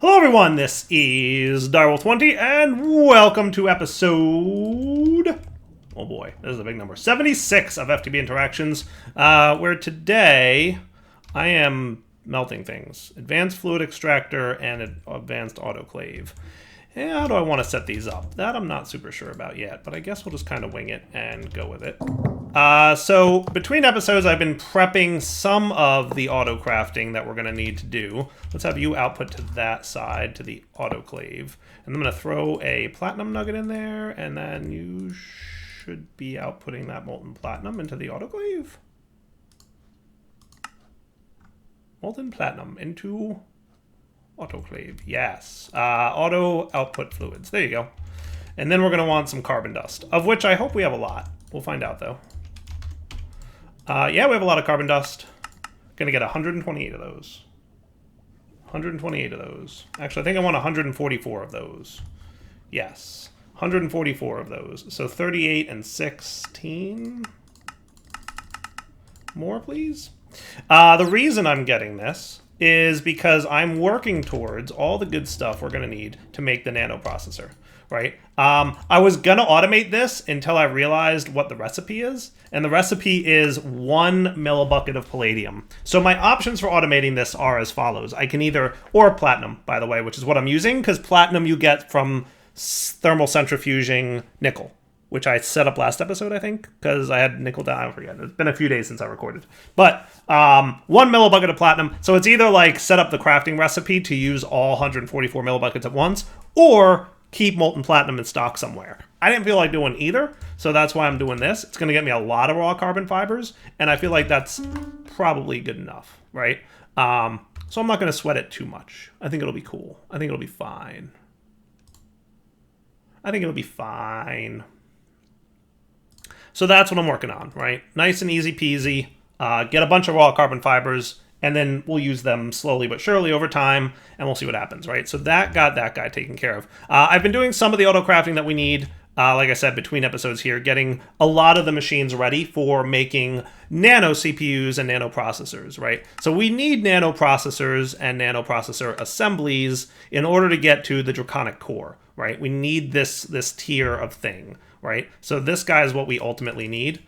Hello everyone, this is Direwolf20 and welcome to episode, oh boy, this is a big number, 76 of FTB Interactions, where today I am melting things. Advanced Fluid Extractor and Advanced Autoclave. And how do I want to set these up? That I'm not super sure about yet, but I guess we'll just kind of wing it and go with it. So between episodes, I've been prepping some of the auto crafting that we're going to need to do. Let's have you output to that side, to the autoclave. And I'm going to throw a platinum nugget in there, and then you should be outputting that molten platinum into the autoclave. Molten platinum into autoclave, yes. Auto output fluids, there you go. And then we're going to want some carbon dust, of which I hope we have a lot. We'll find out, though. Yeah, we have a lot of carbon dust. Gonna get 128 of those. 128 of those. Actually, I think I want 144 of those. Yes, 144 of those. So 38 and 16. More, please. The reason I'm getting this is because I'm working towards all the good stuff we're gonna need to make the nano processor. Right? I was gonna automate this until I realized what the recipe is, and the recipe is 1 millibucket of palladium. So my options for automating this are as follows. I can either, or platinum, by the way, which is what I'm using, because platinum you get from thermal centrifuging nickel, which I set up last episode, I think, because I had nickel down. I forget. It's been a few days since I recorded. But 1 millibucket of platinum. So it's either like set up the crafting recipe to use all 144 millibuckets at once, or keep molten platinum in stock somewhere. I didn't feel like doing either, so that's why I'm doing this. It's going to get me a lot of raw carbon fibers, and I feel like that's probably good enough, right? So I'm not going to sweat it too much. I think it'll be cool. I think it'll be fine. I think it'll be fine. So that's what I'm working on, right? Nice and easy peasy. Get a bunch of raw carbon fibers, and then we'll use them slowly but surely over time, and we'll see what happens, right? So that got that guy taken care of. I've been doing some of the auto crafting that we need, like I said, between episodes here, getting a lot of the machines ready for making nano CPUs and nano processors, right? So we need nano processors and nano processor assemblies in order to get to the Draconic core, right? We need this tier of thing, right? So this guy is what we ultimately need.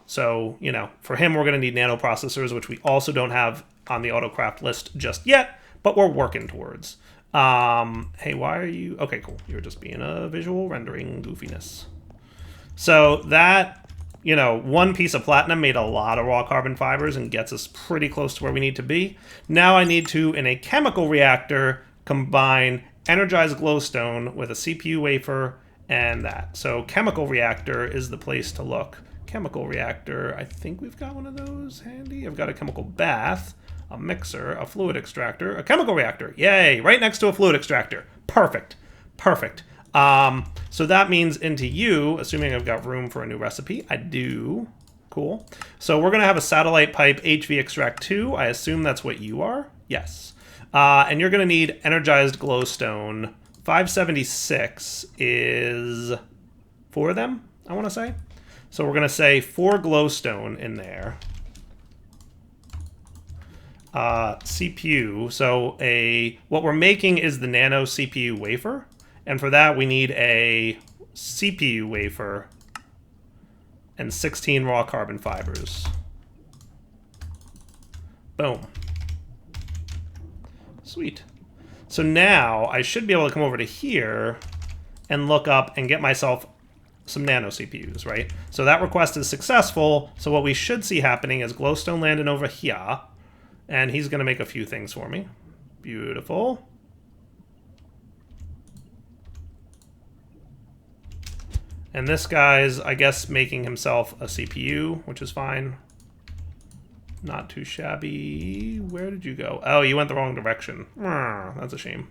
So, you know, for him, we're going to need nano processors, which we also don't have on the autocraft list just yet, but we're working towards. Hey, why are you... Okay, cool. You're just being a visual rendering goofiness. So that, you know, one piece of platinum made a lot of raw carbon fibers and gets us pretty close to where we need to be. Now I need to, in a chemical reactor, combine energized glowstone with a CPU wafer and that. So chemical reactor is the place to look. Chemical reactor, I think we've got one of those handy. I've got a chemical bath, a mixer, a fluid extractor, a chemical reactor. Yay, right next to a fluid extractor. Perfect, perfect. So that means into you, assuming I've got room for a new recipe. I do. Cool. So we're gonna have a satellite pipe HV extract 2. I assume that's what you are. Yes. And you're gonna need energized glowstone. 576 is 4 of them, I wanna say. So we're going to say 4 glowstone in there. CPU. So what we're making is the nano CPU wafer. And for that, we need a CPU wafer and 16 raw carbon fibers. Boom. Sweet. So now I should be able to come over to here and look up and get myself some nano CPUs, right? So that request is successful. So what we should see happening is glowstone landing over here, and he's going to make a few things for me. Beautiful. And this guy's, I guess, making himself a CPU, which is fine. Not too shabby. Where did you go? Oh, you went the wrong direction. That's a shame.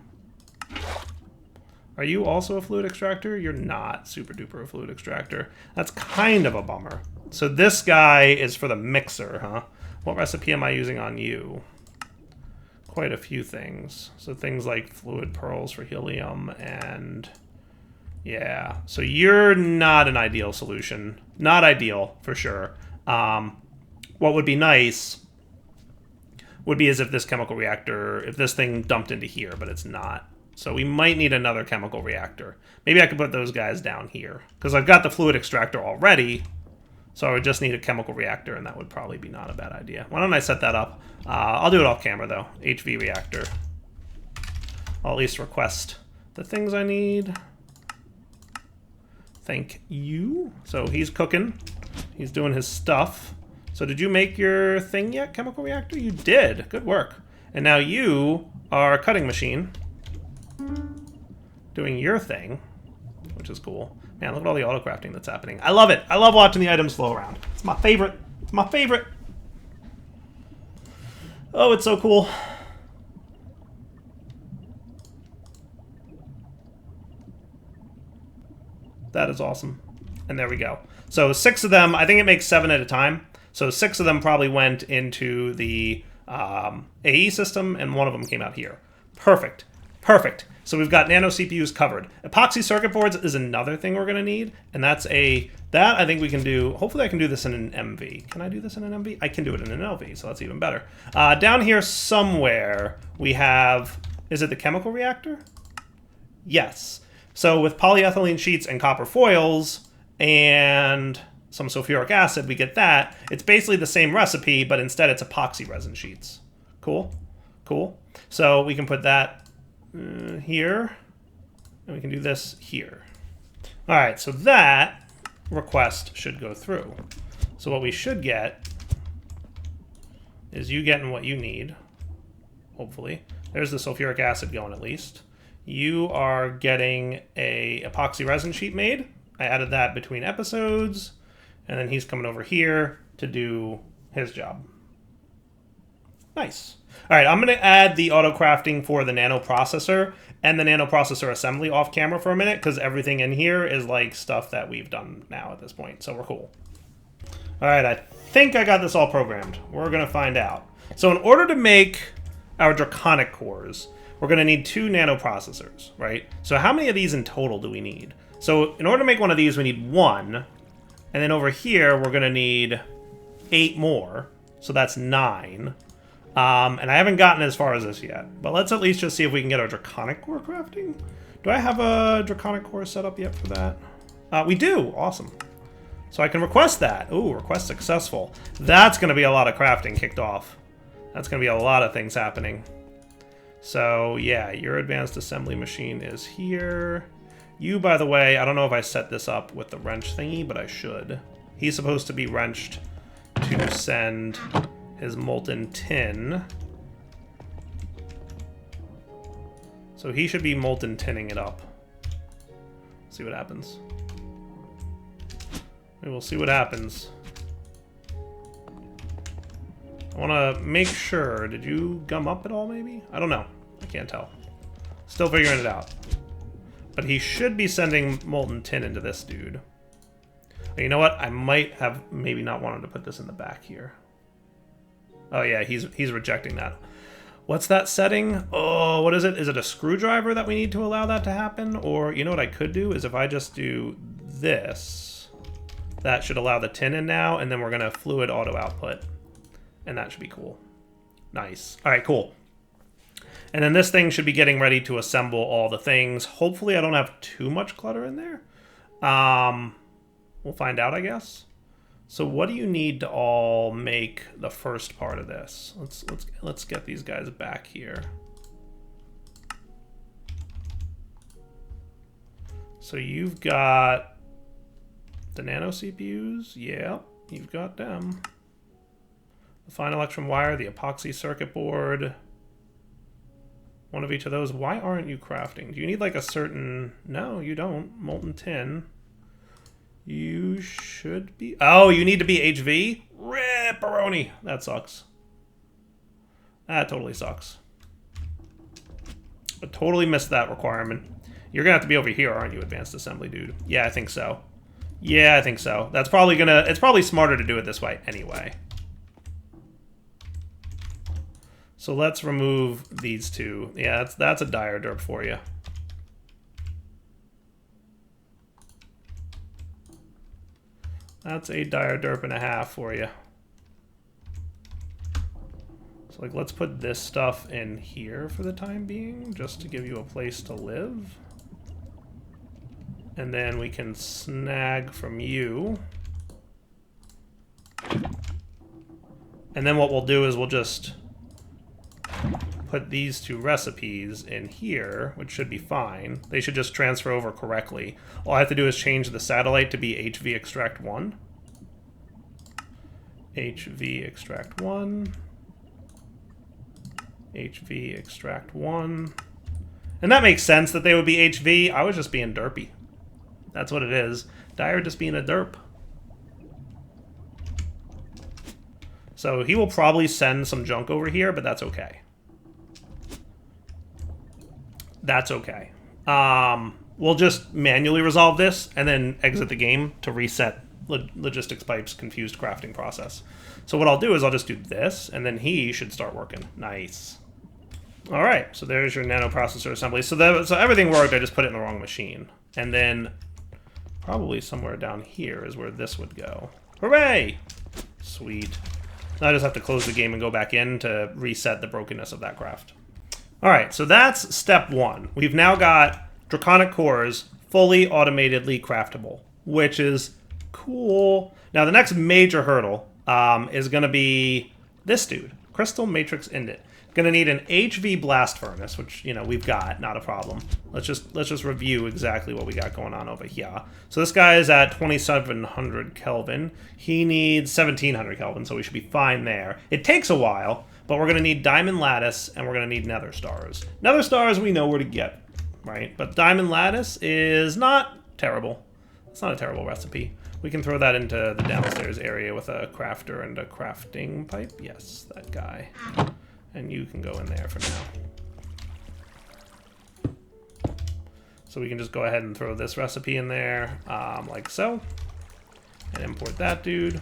Are you also a fluid extractor? You're not super duper a fluid extractor. That's kind of a bummer. So this guy is for the mixer, huh? What recipe am I using on you? Quite a few things. So things like fluid pearls for helium and... Yeah, so you're not an ideal solution. Not ideal, for sure. What would be nice would be as if this chemical reactor, if this thing dumped into here, but it's not. So we might need another chemical reactor. Maybe I could put those guys down here, because I've got the fluid extractor already, so I would just need a chemical reactor, and that would probably be not a bad idea. Why don't I set that up? I'll do it off camera, though. HV reactor. I'll at least request the things I need. Thank you. So he's cooking. He's doing his stuff. So did you make your thing yet, chemical reactor? You did. Good work. And now you are a cutting machine doing your thing, which is cool. Man, look at all the auto crafting that's happening. I love it. I love watching the items flow around. It's my favorite. It's my favorite. Oh, it's so cool. That is awesome. And there we go. So 6 of them, I think it makes 7 at a time. So 6 of them probably went into the AE system, and 1 of them came out here. Perfect. Perfect. So we've got nano CPUs covered. Epoxy circuit boards is another thing we're going to need, and that I think we can do. Hopefully I can do this in an MV. Can I do this in an MV? I can do it in an LV, so that's even better. Down here somewhere we have, is it the chemical reactor? Yes. So with polyethylene sheets and copper foils and some sulfuric acid, we get that. It's basically the same recipe, but instead it's epoxy resin sheets. Cool? Cool. So we can put that here, and we can do this here. All right, so that request should go through. So what we should get is you getting what you need, hopefully. There's the sulfuric acid going at least. You are getting a epoxy resin sheet made. I added that between episodes, and then he's coming over here to do his job. Nice. All right, I'm going to add the auto crafting for the nano processor and the nano processor assembly off camera for a minute, because everything in here is like stuff that we've done now at this point, so we're cool. All right, I think I got this all programmed. We're going to find out. So in order to make our Draconic cores, we're going to need 2 nano processors, right? So how many of these in total do we need? So in order to make one of these, we need 1. And then over here, we're going to need 8 more. So that's 9. And I haven't gotten as far as this yet. But let's at least just see if we can get our Draconic core crafting. Do I have a Draconic core set up yet for that? We do. Awesome. So I can request that. Ooh, request successful. That's going to be a lot of crafting kicked off. That's going to be a lot of things happening. So, yeah, your advanced assembly machine is here. You, by the way, I don't know if I set this up with the wrench thingy, but I should. He's supposed to be wrenched to send his molten tin. So he should be molten tinning it up. See what happens. We will see what happens. I want to make sure. Did you gum up at all, maybe? I don't know. I can't tell. Still figuring it out. But he should be sending molten tin into this dude. You know what? I might have maybe not wanted to put this in the back here. Oh, yeah, he's rejecting that. What's that setting? Oh, what is it? Is it a screwdriver that we need to allow that to happen? Or, you know what I could do? Is if I just do this, that should allow the tin in now, and then we're going to fluid auto output. And that should be cool. Nice. All right, cool. And then this thing should be getting ready to assemble all the things. Hopefully I don't have too much clutter in there. We'll find out, I guess. So what do you need to all make the first part of this? Let's get these guys back here. So you've got the nano CPUs. Yeah, you've got them. The fine electrum wire, the epoxy circuit board. One of each of those. Why aren't you crafting? Do you need like a certain... No, you don't. Molten tin. You should be... Oh, you need to be HV? Ripperoni! That sucks. That totally sucks. I totally missed that requirement. You're gonna have to be over here, aren't you, advanced assembly dude? Yeah, I think so. Yeah, I think so. That's probably gonna... It's probably smarter to do it this way anyway. So let's remove these 2. Yeah, that's a dire derp for you. That's a dire derp and a half for you. So like, let's put this stuff in here for the time being, just to give you a place to live. And then we can snag from you. And then what we'll do is we'll just put these two recipes in here, which should be fine. They should just transfer over correctly. All I have to do is change the satellite to be HV extract 1. HV extract 1. HV extract 1. And that makes sense that they would be HV. I was just being derpy. That's what it is. Dyer just being a derp. So he will probably send some junk over here, but that's okay. That's okay. We'll just manually resolve this and then exit the game to reset Logistics Pipe's confused crafting process. So what I'll do is I'll just do this, and then he should start working. Nice. All right, so there's your nano processor assembly. So everything worked, I just put it in the wrong machine. And then probably somewhere down here is where this would go. Hooray! Sweet. Now I just have to close the game and go back in to reset the brokenness of that craft. All right, so that's step 1. We've now got Draconic cores fully automatedly craftable, which is cool. Now the next major hurdle is going to be this dude, Crystal Matrix Indit. Going to need an HV blast furnace, which, you know, we've got, not a problem. Let's just review exactly what we got going on over here. So this guy is at 2700 Kelvin. He needs 1700 Kelvin, so we should be fine there. It takes a while, but we're going to need diamond lattice and we're going to need nether stars. Nether stars we know where to get, right? But diamond lattice is not terrible. It's not a terrible recipe. We can throw that into the downstairs area with a crafter and a crafting pipe. Yes, that guy. And you can go in there for now. So we can just go ahead and throw this recipe in there, like so. And import that dude.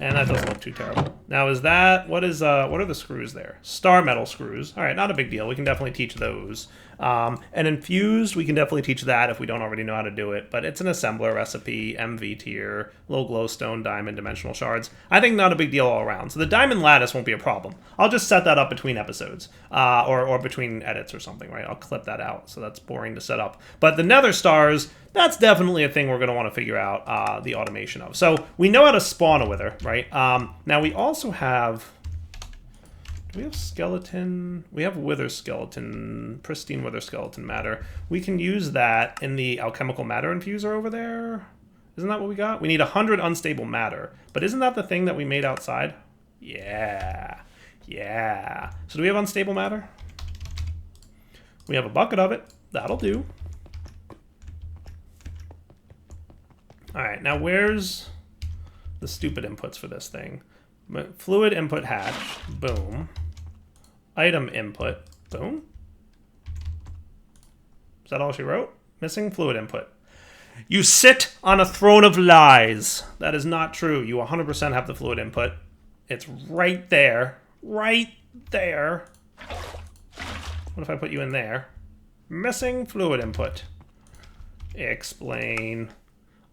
And that doesn't look too terrible. Now is that, what are the screws there? Star metal screws. All right, not a big deal. We can definitely teach those. And infused, we can definitely teach that if we don't already know how to do it. But it's an assembler recipe, MV tier, low glowstone, diamond, dimensional shards. I think not a big deal all around. So the diamond lattice won't be a problem. I'll just set that up between episodes or between edits or something, right? I'll clip that out. So that's boring to set up. But the nether stars, that's definitely a thing we're going to want to figure out the automation of. So we know how to spawn a wither, right? Now we also have... Do we have skeleton? We have wither skeleton, pristine wither skeleton matter. We can use that in the alchemical matter infuser over there. Isn't that what we got? We need 100 unstable matter. But isn't that the thing that we made outside? Yeah. Yeah. So do we have unstable matter? We have a bucket of it. That'll do. All right, now where's the stupid inputs for this thing? Fluid input hatch, boom. Item input, boom. Is that all she wrote? Missing fluid input. You sit on a throne of lies. That is not true. You 100% have the fluid input. It's right there. Right there. What if I put you in there? Missing fluid input. Explain.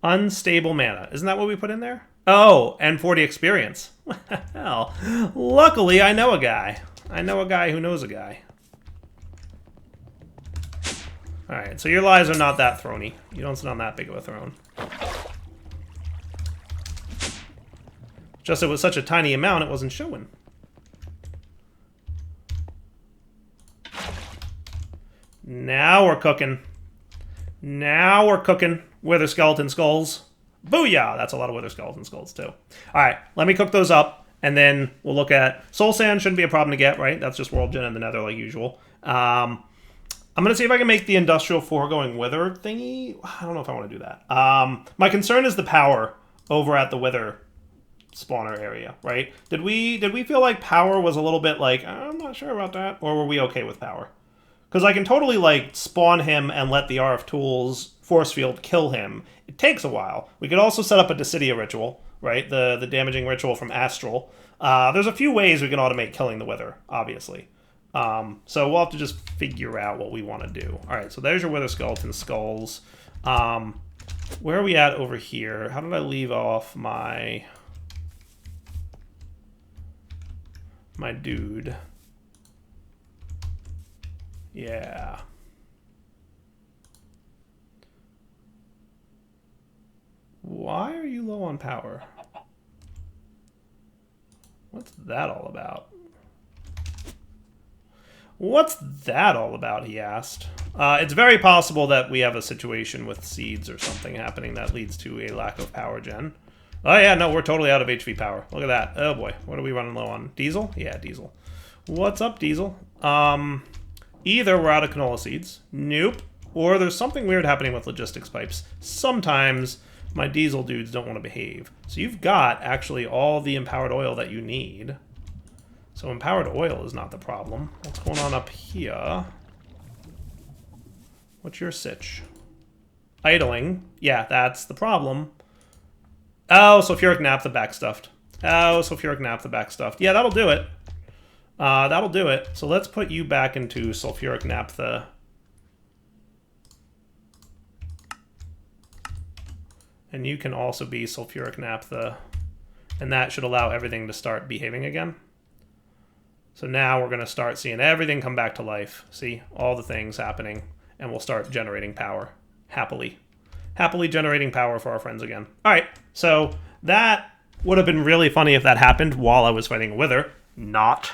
Unstable mana. Isn't that what we put in there? Oh, and 40 experience. Well, luckily I know a guy. I know a guy who knows a guy. Alright, so your lies are not that throny. You don't sit on that big of a throne. Just it was such a tiny amount, it wasn't showing. Now we're cooking. Now we're cooking. Wither skeleton skulls. Booyah! That's a lot of wither skeleton skulls, too. Alright, let me cook those up, and then we'll look at... Soul sand shouldn't be a problem to get, right? That's just world gen in the nether like usual. I'm going to see if I can make the industrial foregoing wither thingy. I don't know if I want to do that. My concern is the power over at the wither spawner area, right? Did we feel like power was a little bit like, I'm not sure about that, or were we okay with power? Because I can totally, like, spawn him and let the RF Tools force field kill him. It takes a while. We could also set up a Dissidia ritual, right? The damaging ritual from Astral. There's a few ways we can automate killing the Wither, obviously. So we'll have to just figure out what we want to do. All right, so there's your Wither skeleton skulls. Where are we at over here? How did I leave off my... my dude. Yeah. Why are you low on power? What's that all about? What's that all about, he asked. It's very possible that we have a situation with seeds or something happening that leads to a lack of power gen. Oh yeah, no, we're totally out of HP power. Look at that. Oh boy, what are we running low on? Diesel? Yeah, diesel. What's up, diesel? Either we're out of canola seeds. Nope. Or there's something weird happening with logistics pipes. Sometimes my diesel dudes don't want to behave. So you've got actually all the empowered oil that you need. So empowered oil is not the problem. What's going on up here? What's your sitch? Idling. Yeah, that's the problem. Oh, sulfuric naphtha backstuffed. Oh, sulfuric naphtha backstuffed. Yeah, that'll do it. That'll do it. So let's put you back into sulfuric naphtha. And you can also be sulfuric naphtha. And that should allow everything to start behaving again. So now we're going to start seeing everything come back to life. See, all the things happening. And we'll start generating power. Happily. Happily generating power for our friends again. All right, so that would have been really funny if that happened while I was fighting a wither. Not.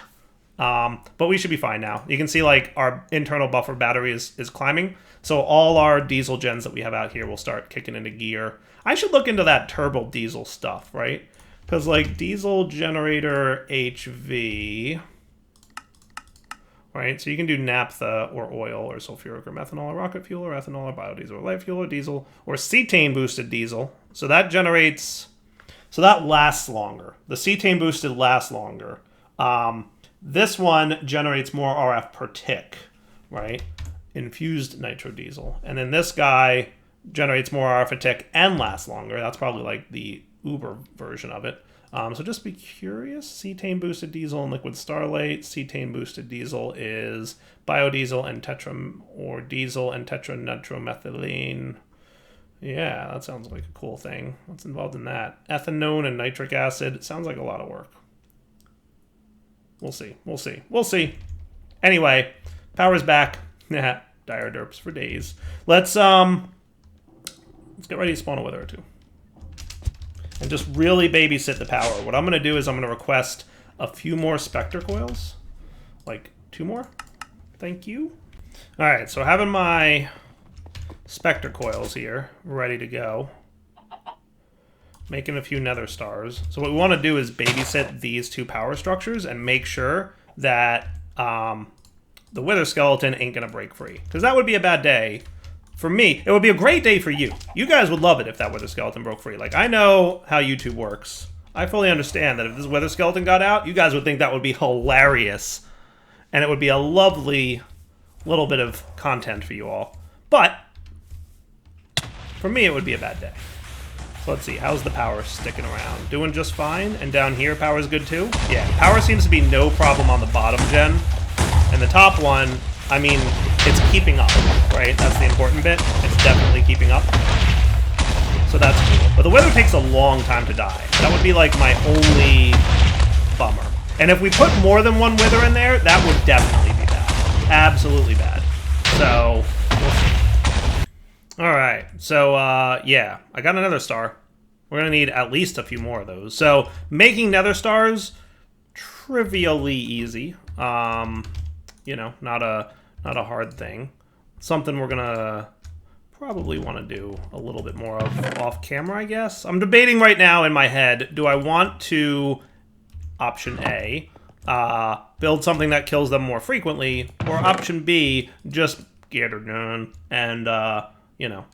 But we should be fine now. You can see like our internal buffer battery is climbing. So all our diesel gens that we have out here will start kicking into gear. I should look into that turbo diesel stuff, right? Because like diesel generator HV... Right, so you can do naphtha or oil or sulfuric or methanol or rocket fuel or ethanol or biodiesel or light fuel or diesel or cetane boosted diesel. So that generates, so that lasts longer. The cetane boosted lasts longer. This one generates more RF per tick, right? Infused nitro diesel. And then this guy generates more RF a tick and lasts longer. That's probably like the Uber version of it. So just be curious. Cetane boosted diesel and liquid starlight. Cetane boosted diesel is biodiesel and diesel and tetranitromethylene. Yeah, that sounds like a cool thing. What's involved in that? Ethanone and nitric acid. Sounds like a lot of work. We'll see. We'll see. We'll see. Anyway, power's back. Dire derps for days. Let's get ready to spawn a wither or two. And just really babysit the power. What I'm going to do is I'm going to request a few more Spectre coils. Like 2 more. Thank you. Alright, so having my Spectre coils here ready to go. Making a few nether stars. So what we want to do is babysit these 2 power structures and make sure that the wither skeleton ain't going to break free. Because that would be a bad day. For me, it would be a great day for you. You guys would love it if that wither skeleton broke free. Like, I know how YouTube works. I fully understand that if this wither skeleton got out, you guys would think that would be hilarious. And it would be a lovely little bit of content for you all. But, for me, it would be a bad day. So let's see, how's the power sticking around? Doing just fine? And down here, power's good too? Yeah, power seems to be no problem on the bottom gen. And the top one, I mean, it's keeping up, right? That's the important bit. It's definitely keeping up. So that's cool. But the wither takes a long time to die. That would be like my only bummer. And if we put more than one wither in there, that would definitely be bad. Absolutely bad. So, we'll see. Alright, so, yeah. I got another star. We're going to need at least a few more of those. So, making nether stars, trivially easy. You know, not a hard thing. Something we're gonna probably want to do a little bit more of off camera, I guess. I'm debating right now in my head, do I want to, option A, build something that kills them more frequently, or option B, just get her done and, you know,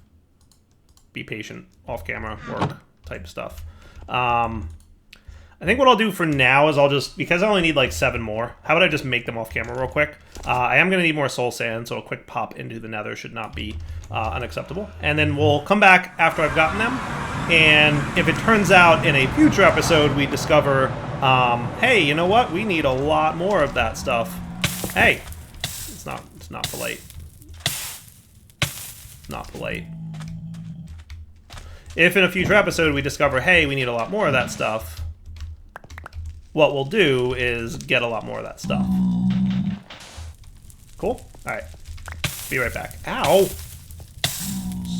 be patient, off camera, work type stuff. I think what I'll do for now is I'll just, because I only need like 7 more, how about I just make them off camera real quick? I am going to need more soul sand, so a quick pop into the nether should not be unacceptable. And then we'll come back after I've gotten them, and if it turns out in a future episode we discover, hey, you know what? We need a lot more of that stuff. Hey, it's not polite. Not polite. If in a future episode we discover, hey, we need a lot more of that stuff, what we'll do is get a lot more of that stuff. Cool? All right. Be right back. Ow!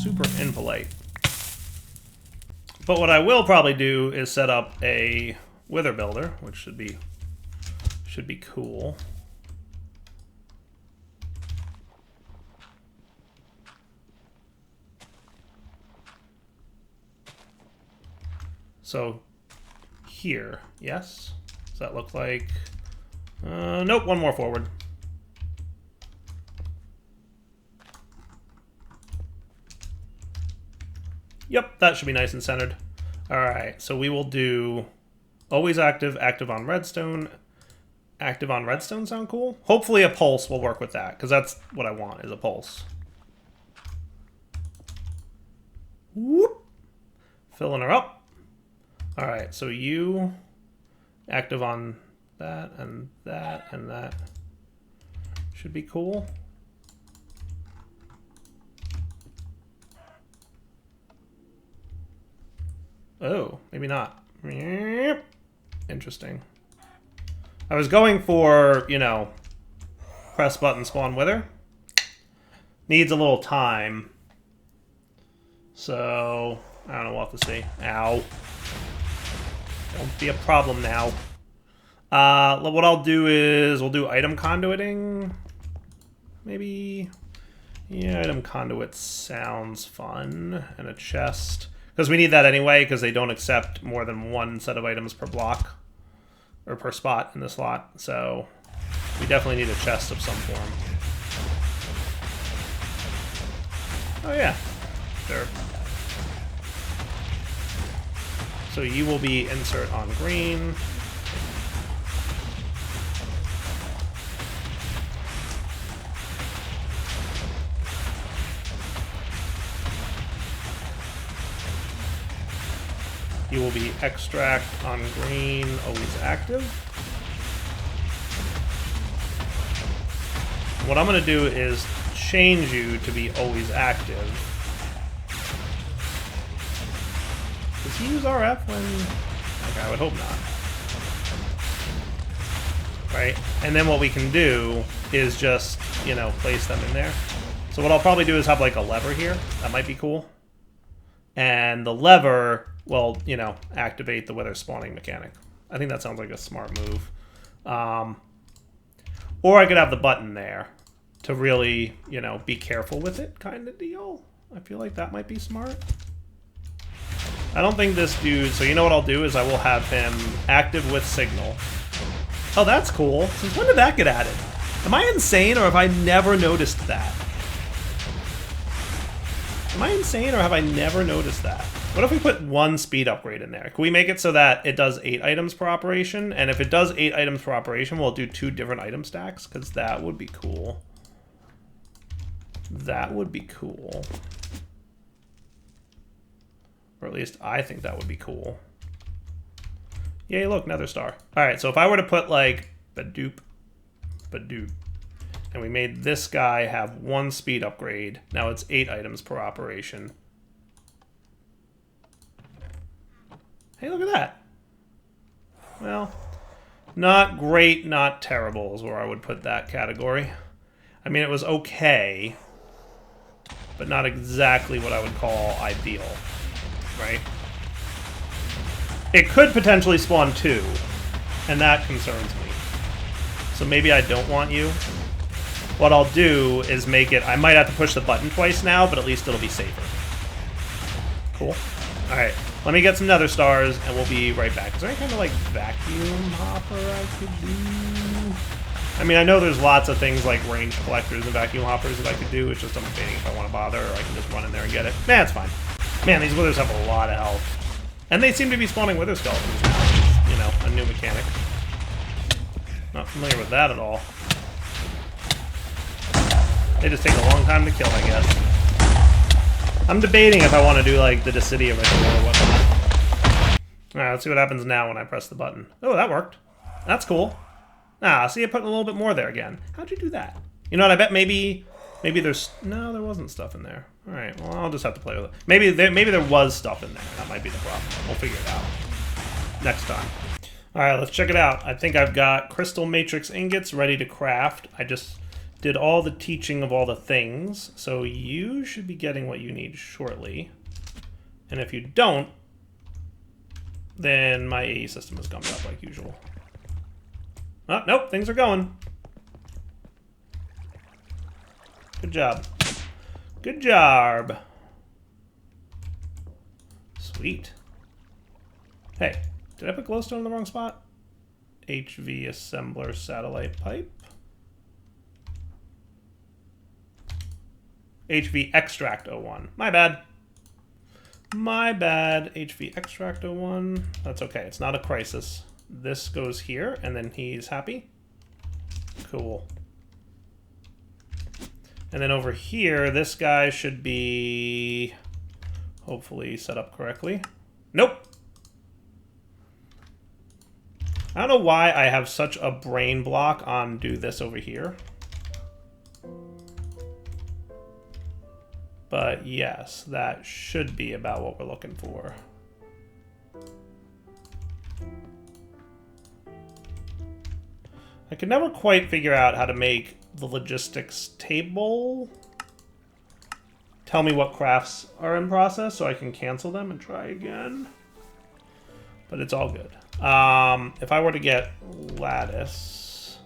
Super impolite. But what I will probably do is set up a wither builder, which should be cool. So here, yes? Does that look like... nope, one more forward. Yep, that should be nice and centered. All right, so we will do always active, active on redstone. Active on redstone sound cool? Hopefully a pulse will work with that, because that's what I want, is a pulse. Whoop! Filling her up. All right, so you active on that and that and that. Should be cool. Oh, maybe not. Interesting. I was going for, you know, press button, spawn wither. Needs a little time. So, I don't know, we'll have to see. Ow. Won't be a problem now. What I'll do is, we'll do item conduiting. Maybe. Yeah, item conduit sounds fun. And a chest. Because we need that anyway, because they don't accept more than one set of items per block. Or per spot in the slot. So, we definitely need a chest of some form. Oh yeah. Sure. So you will be insert on green. You will be extract on green, always active. What I'm going to do is change you to be always active. Does he use RF when... Okay, I would hope not. Right? And then what we can do is just, you know, place them in there. So what I'll probably do is have like a lever here. That might be cool. And the lever will, you know, activate the wither spawning mechanic. I think that sounds like a smart move. Or I could have the button there to really, you know, be careful with it kind of deal. I feel like that might be smart. I don't think this dude... So you know what I'll do is I will have him active with signal. Oh, that's cool. Since when did that get added? Am I insane or have I never noticed that? Am I insane or have I never noticed that? What if we put one speed upgrade in there? Can we make it so that it does 8 items per operation? And if it does 8 items per operation, we'll do 2 different item stacks? Because that would be cool. That would be cool. Or at least I think that would be cool. Yay, look, nether star. Alright, so if I were to put like Badoop, and we made this guy have 1 speed upgrade, now it's 8 items per operation. Hey, look at that. Well, not great, not terrible is where I would put that category. I mean, it was okay, but not exactly what I would call ideal, right? It could potentially spawn 2, and that concerns me. So maybe I don't want you. What I'll do is make it... I might have to push the button twice now, but at least it'll be safer. Cool. Alright, let me get some nether stars, and we'll be right back. Is there any kind of, like, vacuum hopper I could do? I mean, I know there's lots of things like range collectors and vacuum hoppers that I could do. It's just I'm debating if I want to bother, or I can just run in there and get it. Nah, it's fine. Man, these withers have a lot of health. And they seem to be spawning wither skeletons now, which is, you know, a new mechanic. Not familiar with that at all. They just take a long time to kill, I guess. I'm debating if I want to do, like, the Decidia ritual or whatnot. Alright, let's see what happens now when I press the button. Oh, that worked. That's cool. Ah, see, I put a little bit more there again. How'd you do that? You know what, I bet maybe there's... No, there wasn't stuff in there. Alright, well, I'll just have to play with it. Maybe there was stuff in there. That might be the problem. We'll figure it out next time. All right, let's check it out. I think I've got crystal matrix ingots ready to craft. I just did all the teaching of all the things, so you should be getting what you need shortly. And if you don't, then my AE system is gummed up like usual. Oh, nope, things are going. Good job. Good job. Sweet. Hey, did I put glowstone in the wrong spot? HV assembler satellite pipe. HV extract 01. My bad. My bad. HV extract 01. That's okay. It's not a crisis. This goes here, and then he's happy. Cool. And then over here, this guy should be hopefully set up correctly. Nope. I don't know why I have such a brain block on do this over here. But yes, that should be about what we're looking for. I can never quite figure out how to make the logistics table tell me what crafts are in process so I can cancel them and try again. But it's all good. If I were to get lattice...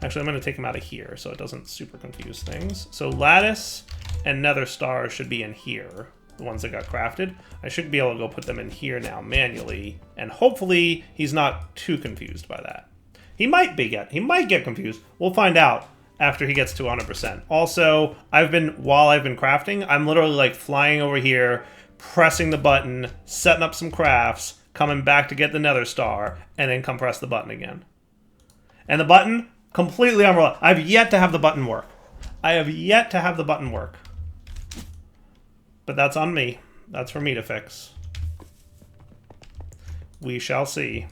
Actually, I'm going to take them out of here so it doesn't super confuse things. So lattice and nether star should be in here, the ones that got crafted. I should be able to go put them in here now manually, and hopefully he's not too confused by that. He might get confused. We'll find out after he gets to 100%. Also, while I've been crafting, I'm literally like flying over here, pressing the button, setting up some crafts, coming back to get the nether star, and then come press the button again. And the button, completely unreliable. I've yet to have the button work. I have yet to have the button work. But that's on me. That's for me to fix. We shall see.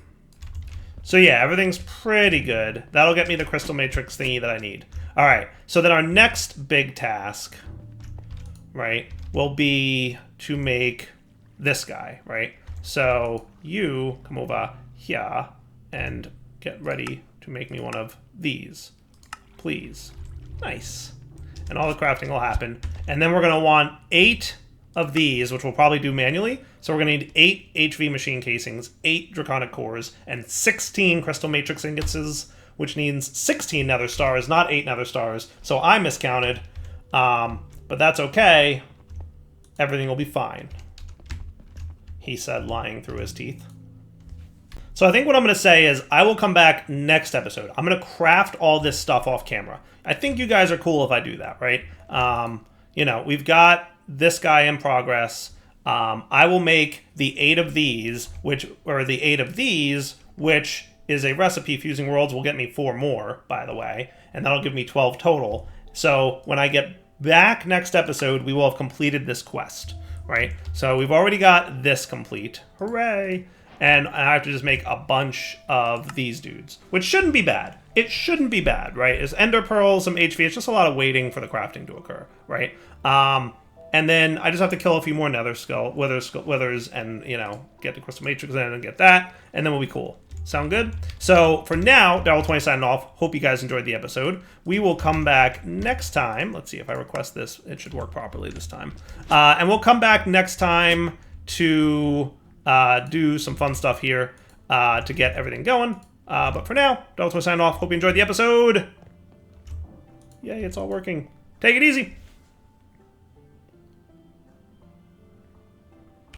So yeah, everything's pretty good. That'll get me the crystal matrix thingy that I need. All right, so then our next big task, right, will be to make this guy, right? So you come over here and get ready to make me one of these, please. Nice. And all the crafting will happen. And then we're gonna want 8 of these, which we'll probably do manually. So we're gonna need 8 HV machine casings, 8 draconic cores, and 16 crystal matrix ingots, which means 16 nether stars, not 8 nether stars. So I miscounted, but that's okay. Everything will be fine, he said, lying through his teeth. So I think what I'm going to say is I will come back next episode. I'm going to craft all this stuff off camera. I think you guys are cool if I do that, right? You know, we've got this guy in progress. I will make the 8 of these, which is a recipe. Fusing Worlds will get me 4 more, by the way, and that'll give me 12 total. So when I get back next episode, we will have completed this quest, right? So we've already got this complete. Hooray! And I have to just make a bunch of these dudes, which shouldn't be bad. It shouldn't be bad, right? It's ender pearls, some HV. It's just a lot of waiting for the crafting to occur, right? And then I just have to kill a few more nether withers and, you know, get the crystal matrix in and get that, and then we'll be cool. Sound good? So for now, Daryl20 signing off. Hope you guys enjoyed the episode. We will come back next time. Let's see if I request this. It should work properly this time. And we'll come back next time to do some fun stuff here to get everything going. But for now, Daryl20 signing off. Hope you enjoyed the episode. Yay, it's all working. Take it easy.